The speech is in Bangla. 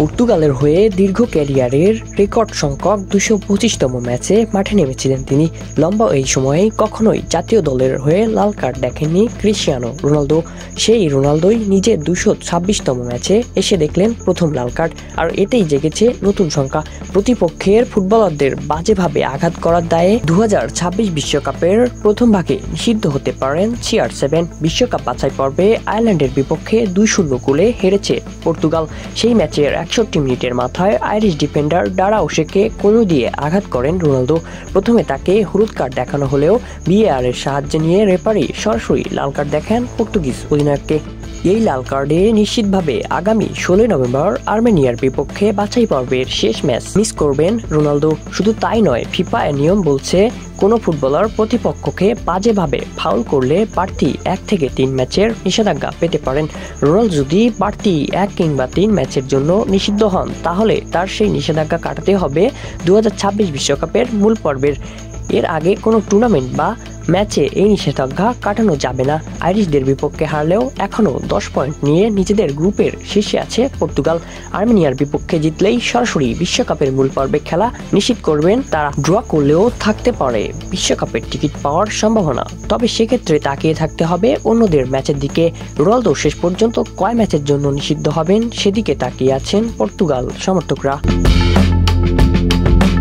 পর্তুগালের হয়ে দীর্ঘ ক্যারিয়ারের রেকর্ড সংখ্যক 225তম ম্যাচে মাঠে নেমেছিলেন তিনি। লম্বা এই সময়ে কখনোই জাতীয় দলের হয়ে লাল কার্ড দেখেননি ক্রিস্টিয়ানো রোনালদো। সেই রোনালদোই নিজের 226তম ম্যাচে এসে দেখলেন প্রথম লাল কার্ড, আর এতেই জেগেছে নতুন সংখ্যা। প্রতিপক্ষের ফুটবলারদের বাজেভাবে আঘাত করার দায়ে 2026 বিশ্বকাপের প্রথম ভাগে নিষিদ্ধ হতে পারেন CR7। বিশ্বকাপ বাছাই পর্বে আয়ারল্যান্ডের বিপক্ষে 2-0 গোলে হেরেছে পর্তুগাল। সেই ম্যাচের 61 মিনিটের মাথায় আইরিশ ডিফেন্ডার ডারাউশেকে কনুই দিয়ে আঘাত করেন রোনালদো। প্রথমে তাকে হলুদ কার্ড দেখানো হলেও VAR এর সাহায্য নিয়ে রেফারি সরাসরি লাল কার্ড দেখান পর্তুগিজ অধিনায়ককে। এই লাল কার্ডে নিশ্চিতভাবে আগামী 16 নভেম্বর আর্মেনিয়ার বিপক্ষে বাছাই পর্বের শেষ ম্যাচ মিস করবেন রোনালদো। শুধু তাই নয়, ফিফা এর নিয়ম বলছে কোনো ফুটবলার প্রতিপক্ষকে বাজেভাবে ফাউল করলে বাড়তি 1 থেকে 3 ম্যাচের নিষেধাজ্ঞা পেতে পারেন। রোনালদো যদি বাড়তি 1 কিংবা 3 ম্যাচের জন্য নিষিদ্ধ হন, তাহলে তার সেই নিষেধাজ্ঞা কাটাতে হবে 2026 বিশ্বকাপের মূল পর্বের। এর আগে কোনো টুর্নামেন্ট বা ম্যাচে এই নিষেধাজ্ঞা কাটানো যাবে না। আইরিশদের বিপক্ষে হারলেও এখনও 10 পয়েন্ট নিয়ে নিজেদের গ্রুপের শীর্ষে আছে পর্তুগাল। আর্মেনিয়ার বিপক্ষে জিতলেই সরাসরি বিশ্বকাপের মূল পর্বে খেলা নিশ্চিত করবেন তারা। ড্র করলেও থাকতে পারে বিশ্বকাপের টিকিট পাওয়ার সম্ভাবনা, তবে সেক্ষেত্রে তাকিয়ে থাকতে হবে অন্যদের ম্যাচের দিকে। রোনালদো শেষ পর্যন্ত কয় ম্যাচের জন্য নিষিদ্ধ হবেন সেদিকে তাকিয়ে আছেন পর্তুগাল সমর্থকরা।